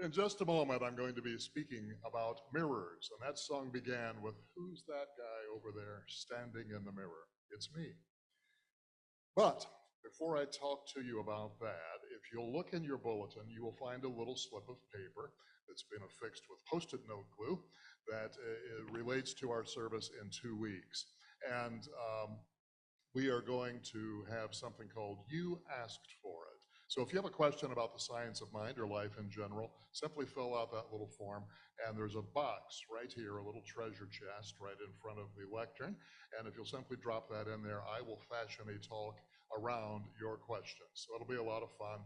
In just a moment, I'm going to be speaking about mirrors, and that song began with, "Who's that guy over there standing in the mirror?" It's me. But before I talk to you about that, if you'll look in your bulletin, you will find a little slip of paper that's been affixed with Post-it note glue that relates to our service in 2 weeks. And we are going to have something called You Asked For It. So if you have a question about the science of mind or life in general, simply fill out that little form, and there's a box right here, a little treasure chest right in front of the lectern, and if you'll simply drop that in there, I will fashion a talk around your questions. So it'll be a lot of fun,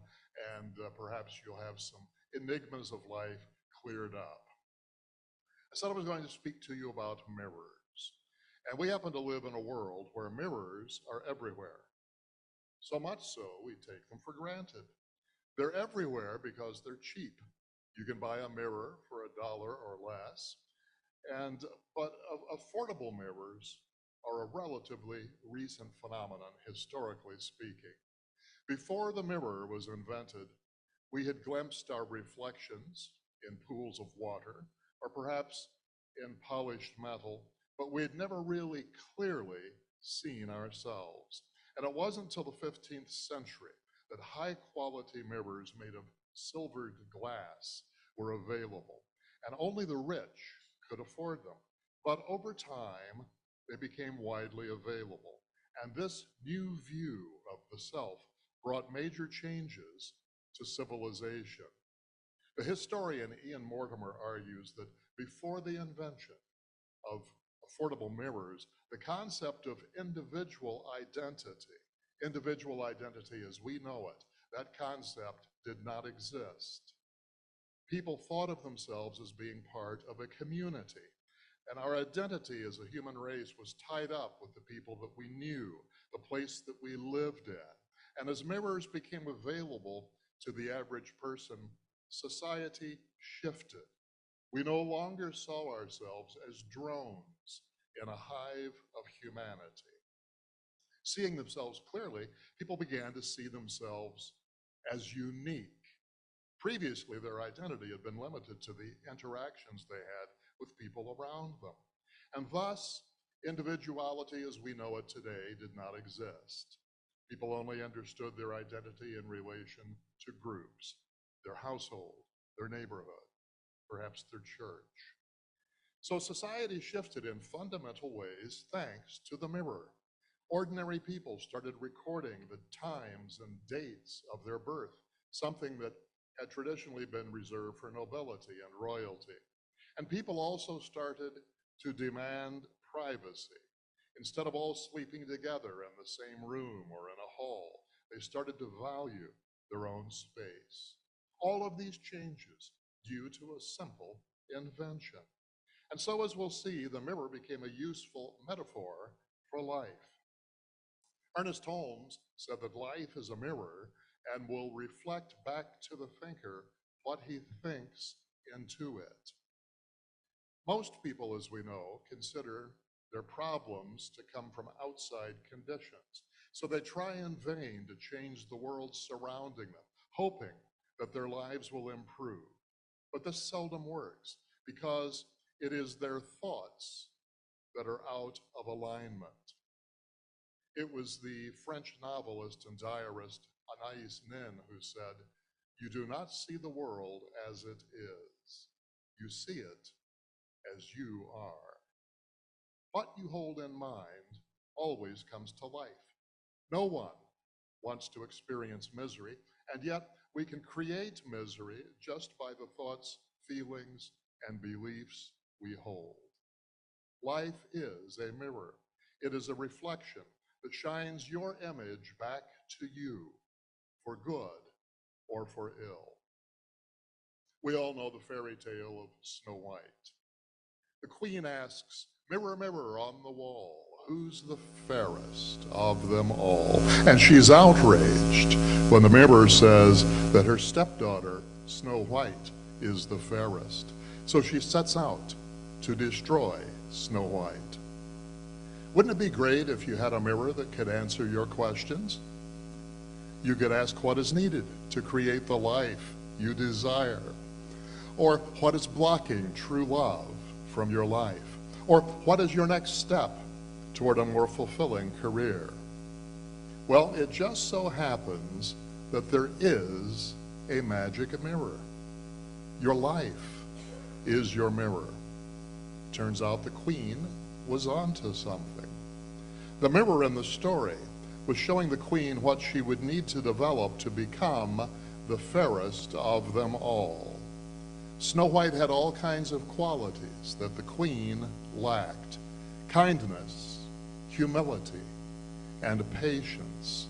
and perhaps you'll have some enigmas of life cleared up. I said I was going to speak to you about mirrors, and we happen to live in a world where mirrors are everywhere. So much so, we take them for granted. They're everywhere because they're cheap. You can buy a mirror for $1 or less, but affordable mirrors are a relatively recent phenomenon, historically speaking. Before the mirror was invented, we had glimpsed our reflections in pools of water, or perhaps in polished metal, but we had never really clearly seen ourselves. And it wasn't until the 15th century that high-quality mirrors made of silvered glass were available, and only the rich could afford them. But over time, they became widely available, and this new view of the self brought major changes to civilization. The historian Ian Mortimer argues that before the invention of affordable mirrors, the concept of individual identity as we know it, that concept did not exist. People thought of themselves as being part of a community, and our identity as a human race was tied up with the people that we knew, the place that we lived in. And as mirrors became available to the average person, society shifted. We no longer saw ourselves as drones in a hive of humanity. Seeing themselves clearly, people began to see themselves as unique. Previously, their identity had been limited to the interactions they had with people around them. And thus, individuality as we know it today did not exist. People only understood their identity in relation to groups, their household, their neighborhood, perhaps their church. So society shifted in fundamental ways thanks to the mirror. Ordinary people started recording the times and dates of their birth, something that had traditionally been reserved for nobility and royalty. And people also started to demand privacy. Instead of all sleeping together in the same room or in a hall, they started to value their own space. All of these changes due to a simple invention. And so, as we'll see, the mirror became a useful metaphor for life. Ernest Holmes said that life is a mirror and will reflect back to the thinker what he thinks into it. Most people, as we know, consider their problems to come from outside conditions. So they try in vain to change the world surrounding them, hoping that their lives will improve. But this seldom works because it is their thoughts that are out of alignment. It was the French novelist and diarist Anais Nin who said, "You do not see the world as it is. You see it as you are." What you hold in mind always comes to life. No one wants to experience misery, and yet we can create misery just by the thoughts, feelings, and beliefs we hold. Life is a mirror. It is a reflection that shines your image back to you for good or for ill. We all know the fairy tale of Snow White. The queen asks, "Mirror, mirror on the wall, who's the fairest of them all?" And she's outraged when the mirror says that her stepdaughter, Snow White, is the fairest. So she sets out to destroy Snow White. Wouldn't it be great if you had a mirror that could answer your questions? You could ask what is needed to create the life you desire. Or what is blocking true love from your life? Or what is your next step toward a more fulfilling career? Well, it just so happens that there is a magic mirror. Your life is your mirror. Turns out the queen was onto something. The mirror in the story was showing the queen what she would need to develop to become the fairest of them all. Snow White had all kinds of qualities that the queen lacked: kindness, humility, and patience.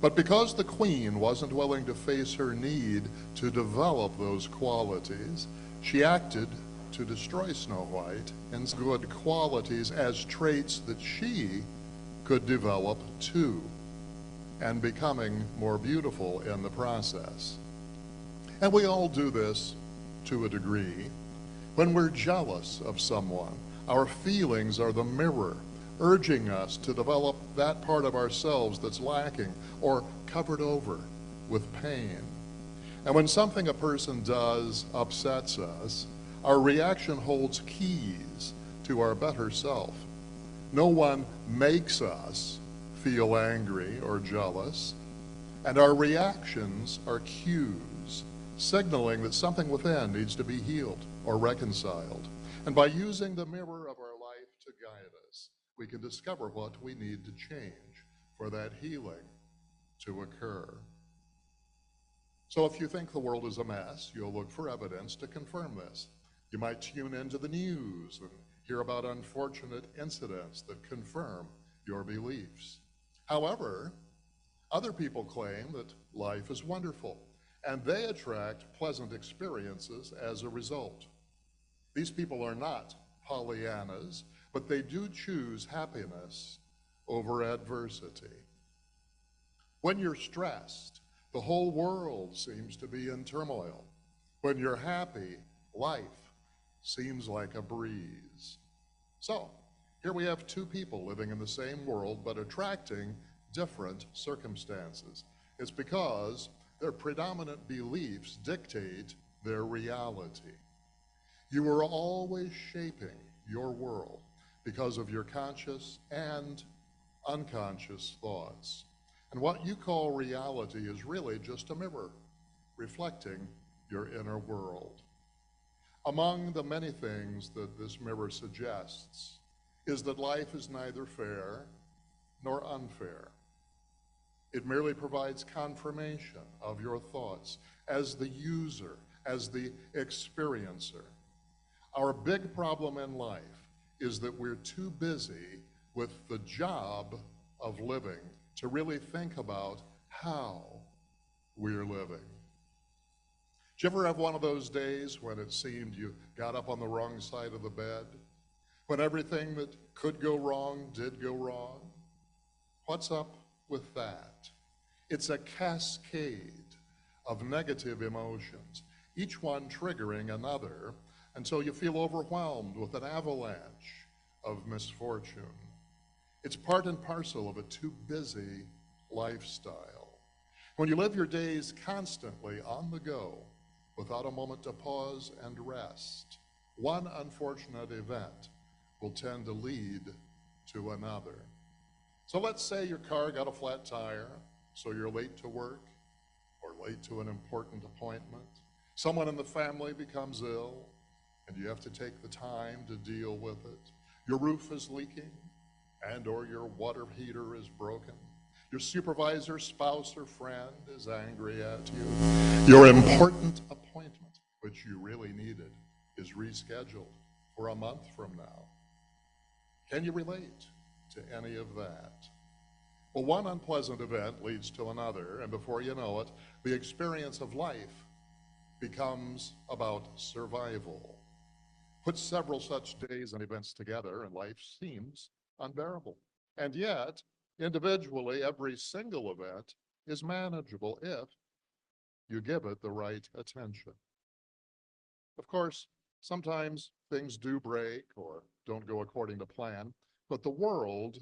But because the queen wasn't willing to face her need to develop those qualities, she acted to destroy Snow White and good qualities as traits that she could develop too, and becoming more beautiful in the process. And we all do this to a degree. When we're jealous of someone, our feelings are the mirror, urging us to develop that part of ourselves that's lacking or covered over with pain. And when something a person does upsets us, our reaction holds keys to our better self. No one makes us feel angry or jealous, and our reactions are cues, signaling that something within needs to be healed or reconciled. And by using the mirror of our life to guide us, we can discover what we need to change for that healing to occur. So if you think the world is a mess, you'll look for evidence to confirm this. You might tune into the news and hear about unfortunate incidents that confirm your beliefs. However, other people claim that life is wonderful, and they attract pleasant experiences as a result. These people are not Pollyannas, but they do choose happiness over adversity. When you're stressed, the whole world seems to be in turmoil. When you're happy, life seems like a breeze. So, here we have two people living in the same world but attracting different circumstances. It's because their predominant beliefs dictate their reality. You are always shaping your world because of your conscious and unconscious thoughts. And what you call reality is really just a mirror reflecting your inner world. Among the many things that this mirror suggests is that life is neither fair nor unfair. It merely provides confirmation of your thoughts as the user, as the experiencer. Our big problem in life is that we're too busy with the job of living to really think about how we're living. Did you ever have one of those days when it seemed you got up on the wrong side of the bed? When everything that could go wrong did go wrong? What's up with that? It's a cascade of negative emotions, each one triggering another until you feel overwhelmed with an avalanche of misfortune. It's part and parcel of a too busy lifestyle. When you live your days constantly on the go, without a moment to pause and rest, one unfortunate event will tend to lead to another. So let's say your car got a flat tire, so you're late to work or late to an important appointment. Someone in the family becomes ill, and you have to take the time to deal with it. Your roof is leaking, and or your water heater is broken. Your supervisor, spouse, or friend is angry at you. Your important appointment, which you really needed, is rescheduled for a month from now. Can you relate to any of that? Well, one unpleasant event leads to another, and before you know it, the experience of life becomes about survival. Put several such days and events together, and life seems unbearable. And yet, individually, every single event is manageable if you give it the right attention. Of course, sometimes things do break or don't go according to plan, but the world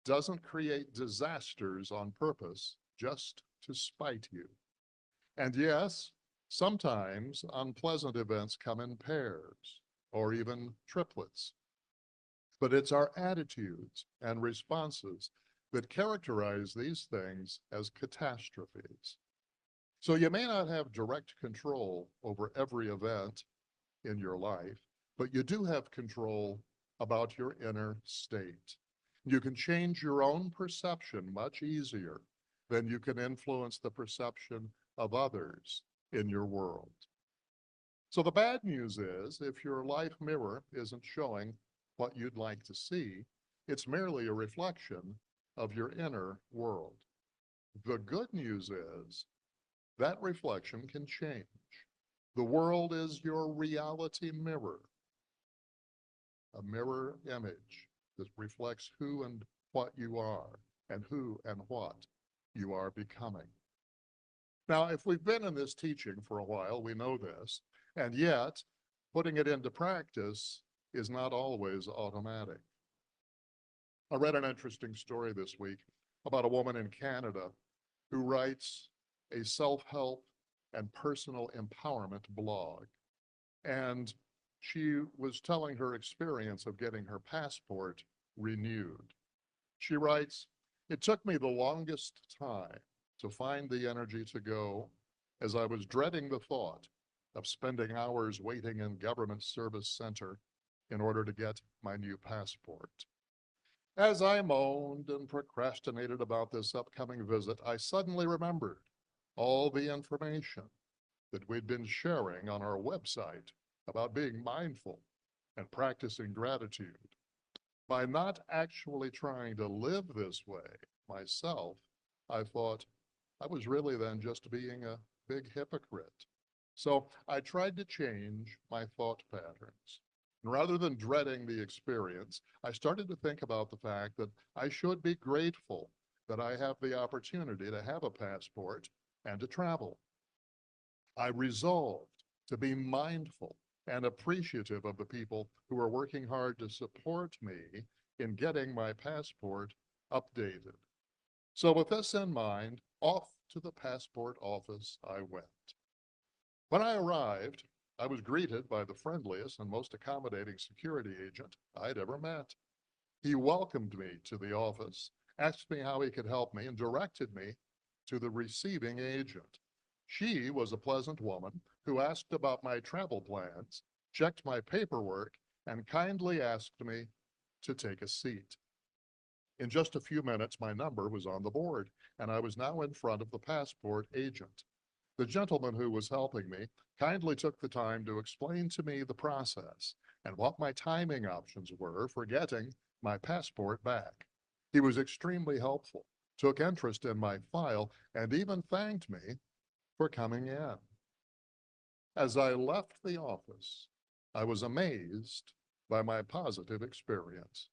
doesn't create disasters on purpose just to spite you. And yes, Sometimes unpleasant events come in pairs or even triplets, but it's our attitudes and responses that characterize these things as catastrophes. So you may not have direct control over every event in your life, but you do have control about your inner state. You can change your own perception much easier than you can influence the perception of others in your world. So the bad news is, if your life mirror isn't showing what you'd like to see, it's merely a reflection of your inner world. The good news is that reflection can change. The world is your reality mirror, a mirror image that reflects who and what you are and who and what you are becoming. Now, if we've been in this teaching for a while, we know this, and yet putting it into practice is not always automatic. I read an interesting story this week about a woman in Canada who writes a self-help and personal empowerment blog. And she was telling her experience of getting her passport renewed. She writes, "It took me the longest time to find the energy to go, as I was dreading the thought of spending hours waiting in government service center in order to get my new passport. As I moaned and procrastinated about this upcoming visit, I suddenly remembered all the information that we'd been sharing on our website about being mindful and practicing gratitude. By not actually trying to live this way myself, I thought I was really then just being a big hypocrite. So I tried to change my thought patterns. And rather than dreading the experience, I started to think about the fact that I should be grateful that I have the opportunity to have a passport and to travel. I resolved to be mindful and appreciative of the people who are working hard to support me in getting my passport updated. So with this in mind, off to the passport office I went. When I arrived, I was greeted by the friendliest and most accommodating security agent I'd ever met. He welcomed me to the office, asked me how he could help me, and directed me to the receiving agent. She was a pleasant woman who asked about my travel plans, checked my paperwork, and kindly asked me to take a seat. In just a few minutes, my number was on the board, and I was now in front of the passport agent. The gentleman who was helping me kindly took the time to explain to me the process and what my timing options were for getting my passport back. He was extremely helpful, took interest in my file, and even thanked me for coming in. As I left the office, I was amazed by my positive experience.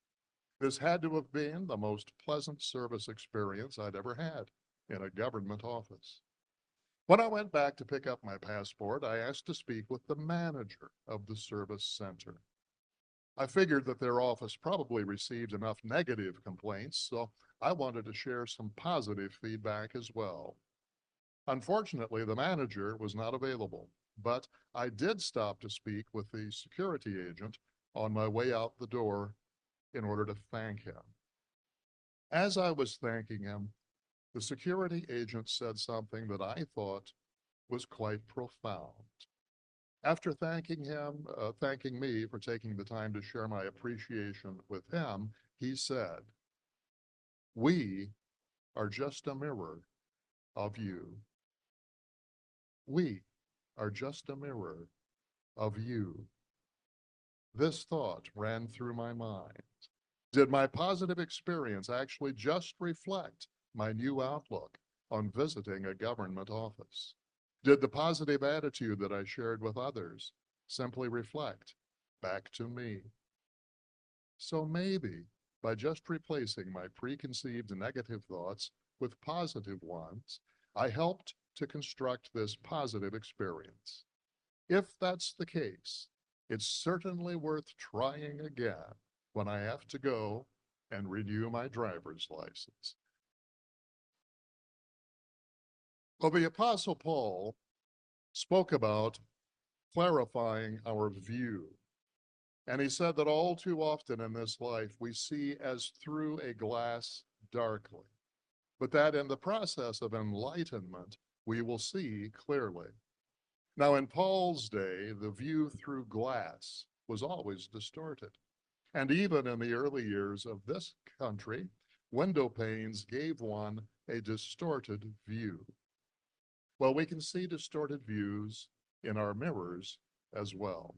This had to have been the most pleasant service experience I'd ever had in a government office. When I went back to pick up my passport, I asked to speak with the manager of the service center. I figured that their office probably received enough negative complaints, so I wanted to share some positive feedback as well. Unfortunately, the manager was not available, but I did stop to speak with the security agent on my way out the door in order to thank him. As I was thanking him, the security agent said something that I thought was quite profound. After thanking me for taking the time to share my appreciation with him, he said, "We are just a mirror of you. We are just a mirror of you." This thought ran through my mind. Did my positive experience actually just reflect my new outlook on visiting a government office? Did the positive attitude that I shared with others simply reflect back to me? So maybe by just replacing my preconceived negative thoughts with positive ones, I helped to construct this positive experience. If that's the case, it's certainly worth trying again when I have to go and renew my driver's license. Well, the Apostle Paul spoke about clarifying our view. And he said that all too often in this life, we see as through a glass darkly, but that in the process of enlightenment, we will see clearly. Now, in Paul's day, the view through glass was always distorted. And even in the early years of this country, window panes gave one a distorted view. Well, we can see distorted views in our mirrors as well.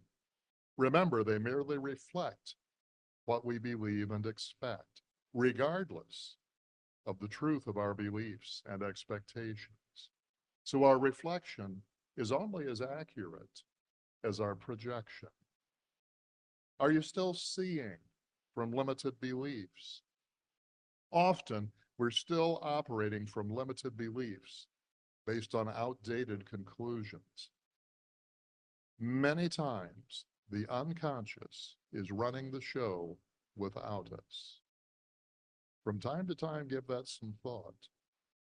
Remember, they merely reflect what we believe and expect, regardless of the truth of our beliefs and expectations. So our reflection is only as accurate as our projection. Are you still seeing from limited beliefs? Often, we're still operating from limited beliefs based on outdated conclusions. Many times, the unconscious is running the show without us. From time to time, give that some thought.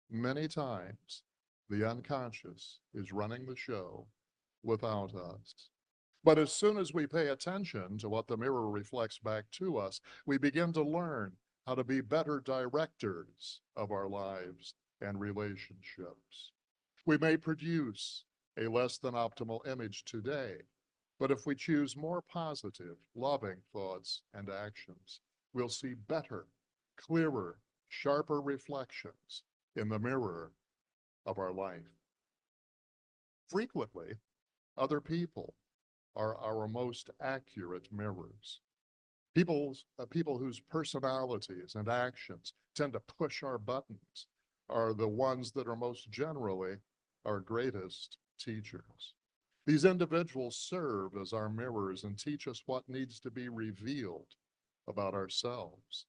Many times, the unconscious is running the show without us. But as soon as we pay attention to what the mirror reflects back to us, we begin to learn how to be better directors of our lives and relationships. We may produce a less than optimal image today, but if we choose more positive, loving thoughts and actions, we'll see better, clearer, sharper reflections in the mirror of our life. Frequently, other people are our most accurate mirrors. People whose personalities and actions tend to push our buttons are the ones that are most generally our greatest teachers. These individuals serve as our mirrors and teach us what needs to be revealed about ourselves.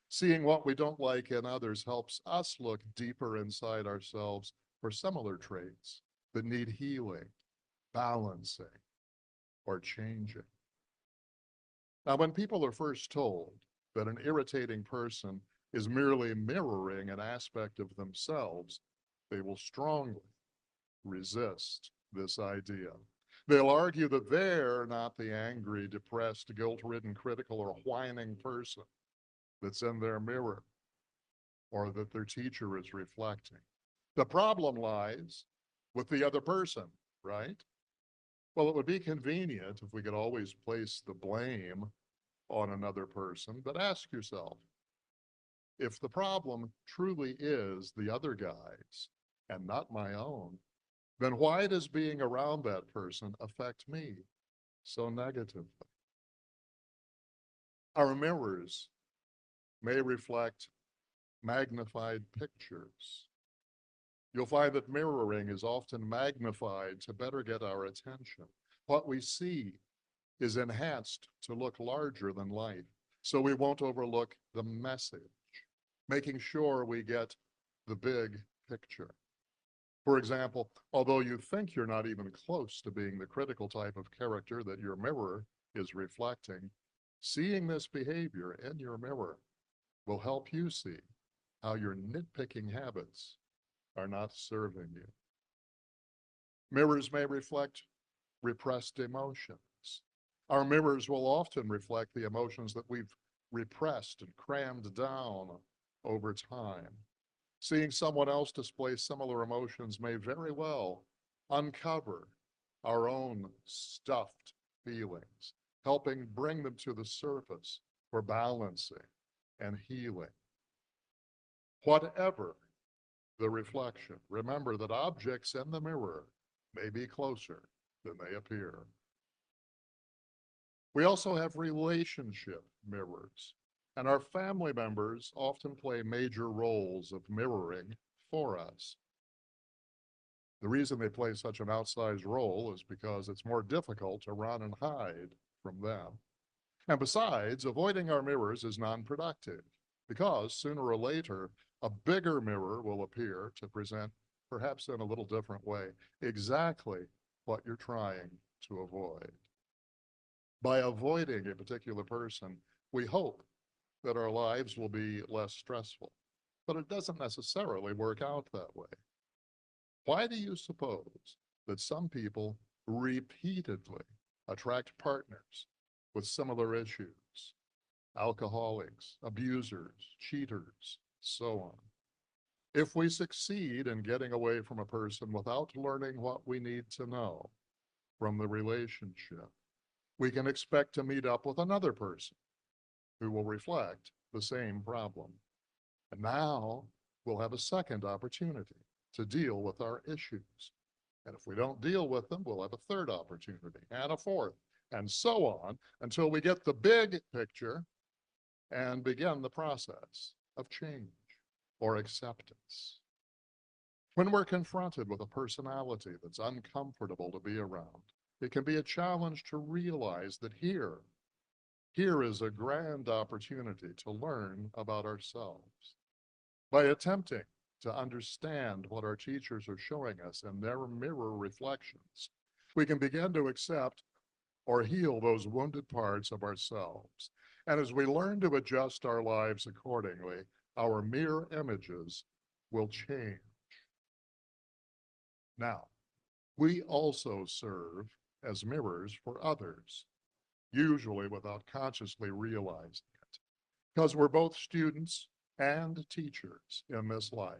Seeing what we don't like in others helps us look deeper inside ourselves for similar traits that need healing, balancing, or changing. Now, when people are first told that an irritating person is merely mirroring an aspect of themselves, they will strongly resist this idea. They'll argue that they're not the angry, depressed, guilt-ridden, critical, or whining person that's in their mirror or that their teacher is reflecting. The problem lies with the other person, right? Well, it would be convenient if we could always place the blame on another person, but ask yourself, if the problem truly is the other guy's and not my own, then why does being around that person affect me so negatively? Our mirrors may reflect magnified pictures. You'll find that mirroring is often magnified to better get our attention. What we see is enhanced to look larger than life, so we won't overlook the message, making sure we get the big picture. For example, although you think you're not even close to being the critical type of character that your mirror is reflecting, seeing this behavior in your mirror will help you see how your nitpicking habits are not serving you. Mirrors may reflect repressed emotions. Our mirrors will often reflect the emotions that we've repressed and crammed down over time. Seeing someone else display similar emotions may very well uncover our own stuffed feelings, helping bring them to the surface for balancing and healing. Whatever the reflection, remember that objects in the mirror may be closer than they appear. We also have relationship mirrors, and our family members often play major roles of mirroring for us. The reason they play such an outsized role is because it's more difficult to run and hide from them. And besides, avoiding our mirrors is non-productive, because sooner or later, a bigger mirror will appear to present, perhaps in a little different way, exactly what you're trying to avoid. By avoiding a particular person, we hope that our lives will be less stressful, but it doesn't necessarily work out that way. Why do you suppose that some people repeatedly attract partners with similar issues: alcoholics, abusers, cheaters, so on. If we succeed in getting away from a person without learning what we need to know from the relationship, we can expect to meet up with another person who will reflect the same problem. And now we'll have a second opportunity to deal with our issues. And if we don't deal with them, we'll have a third opportunity and a fourth, and so on until we get the big picture and begin the process of change or acceptance. When we're confronted with a personality that's uncomfortable to be around, it can be a challenge to realize that here is a grand opportunity to learn about ourselves. By attempting to understand what our teachers are showing us in their mirror reflections, we can begin to accept or heal those wounded parts of ourselves. And as we learn to adjust our lives accordingly, our mirror images will change. Now, we also serve as mirrors for others, usually without consciously realizing it, because we're both students and teachers in this life.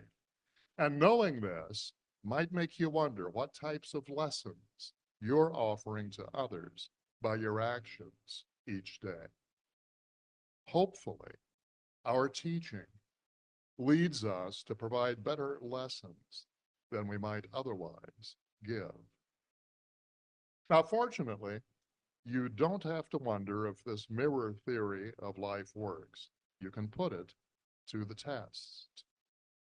And knowing this might make you wonder what types of lessons you're offering to others by your actions each day. Hopefully, our teaching leads us to provide better lessons than we might otherwise give. Now, fortunately, you don't have to wonder if this mirror theory of life works. You can put it to the test.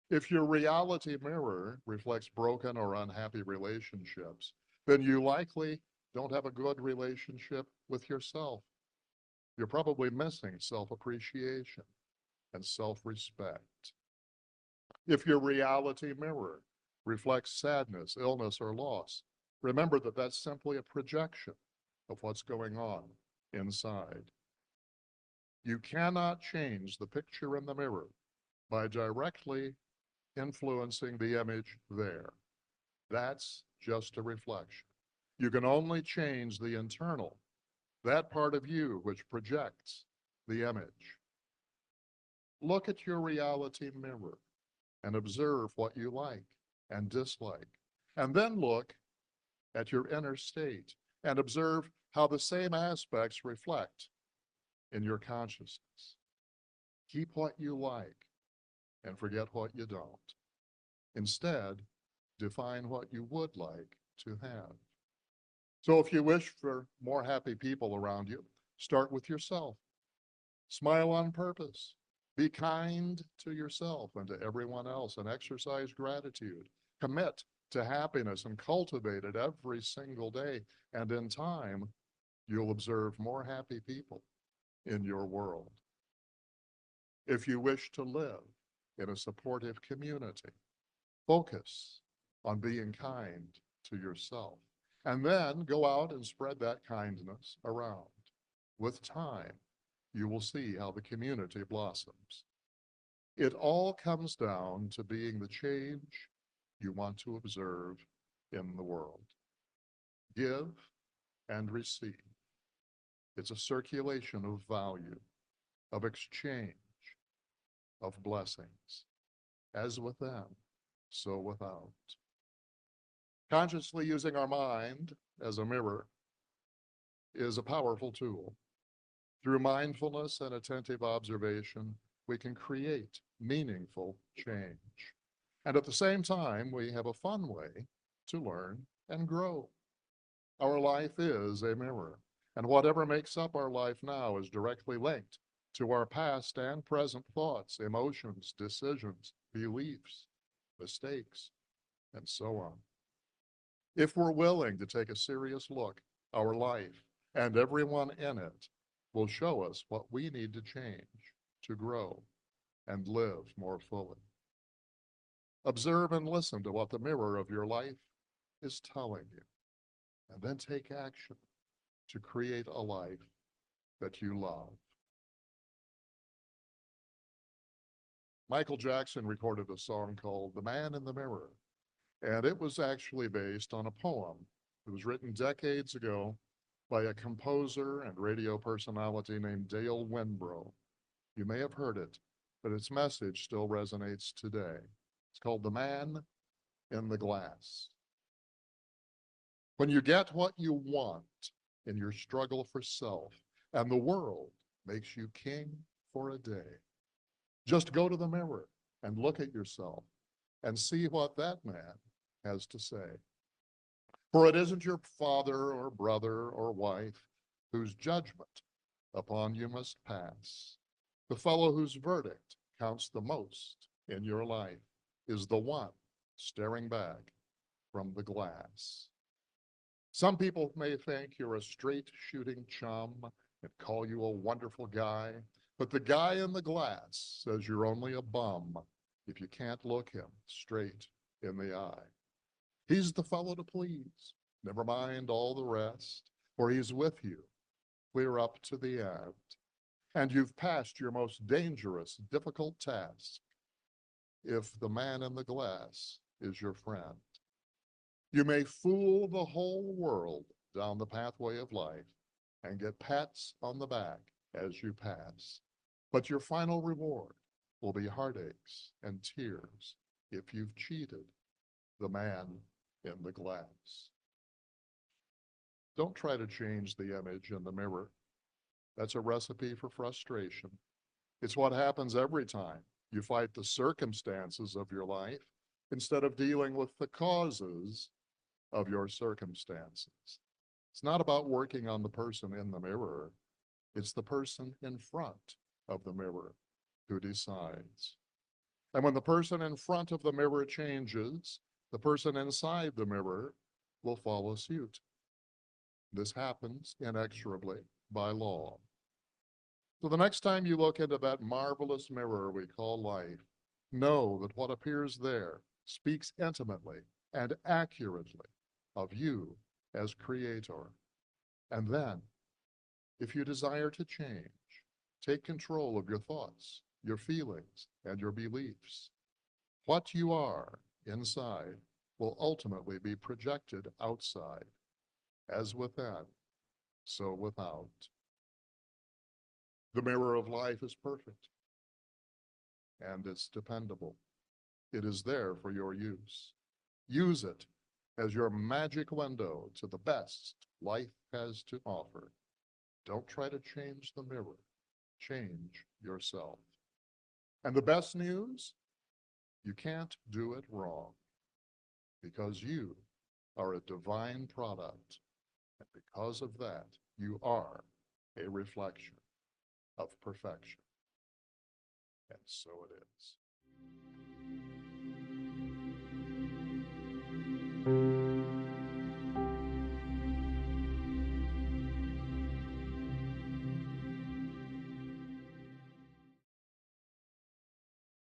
If your reality mirror reflects broken or unhappy relationships, then you likely don't have a good relationship with yourself. You're probably missing self-appreciation and self-respect. If your reality mirror reflects sadness, illness, or loss, remember that that's simply a projection of what's going on inside. You cannot change the picture in the mirror by directly influencing the image there. That's just a reflection. You can only change the internal, that part of you which projects the image. Look at your reality mirror and observe what you like and dislike. And then look at your inner state and observe how the same aspects reflect in your consciousness. Keep what you like and forget what you don't. Instead, define what you would like to have. So if you wish for more happy people around you, start with yourself. Smile on purpose. Be kind to yourself and to everyone else, and exercise gratitude. Commit to happiness and cultivate it every single day. And in time, you'll observe more happy people in your world. If you wish to live in a supportive community, focus on being kind to yourself, and then go out and spread that kindness around. With time, you will see how the community blossoms. It all comes down to being the change you want to observe in the world. Give and receive. It's a circulation of value, of exchange, of blessings. As within, so without. Consciously using our mind as a mirror is a powerful tool. Through mindfulness and attentive observation, we can create meaningful change. And at the same time, we have a fun way to learn and grow. Our life is a mirror, and whatever makes up our life now is directly linked to our past and present thoughts, emotions, decisions, beliefs, mistakes, and so on. If we're willing to take a serious look, our life and everyone in it will show us what we need to change to grow and live more fully. Observe and listen to what the mirror of your life is telling you, and then take action to create a life that you love. Michael Jackson recorded a song called "The Man in the Mirror," And it was actually based on a poem. It was written decades ago by a composer and radio personality named Dale Winbrow. You may have heard it, but its message still resonates today. It's called The Man in the Glass. When you get what you want in your struggle for self, and the world makes you king for a day, just go to the mirror and look at yourself and see what that man has to say. For it isn't your father or brother or wife whose judgment upon you must pass. The fellow whose verdict counts the most in your life is the one staring back from the glass. Some people may think you're a straight shooting chum and call you a wonderful guy, but the guy in the glass says you're only a bum if you can't look him straight in the eye. He's the fellow to please, never mind all the rest, for he's with you clear up to the end. And you've passed your most dangerous, difficult task if the man in the glass is your friend. You may fool the whole world down the pathway of life and get pats on the back as you pass, but your final reward will be heartaches and tears if you've cheated the man in the glass. Don't try to change the image in the mirror. That's a recipe for frustration. It's what happens every time you fight the circumstances of your life instead of dealing with the causes of your circumstances. It's not about working on the person in the mirror. It's the person in front of the mirror who decides. And when the person in front of the mirror changes, the person inside the mirror will follow suit. This happens inexorably by law. So the next time you look into that marvelous mirror we call life, know that what appears there speaks intimately and accurately of you as creator. And then, if you desire to change, take control of your thoughts, your feelings, and your beliefs. What you are inside will ultimately be projected outside, as within, so without. The mirror of life is perfect, and it's dependable. It is there for your use. Use it as your magic window to the best life has to offer. Don't try to change the mirror. Change yourself. And the best news, you can't do it wrong because you are a divine product. And because of that, you are a reflection of perfection. And so it is.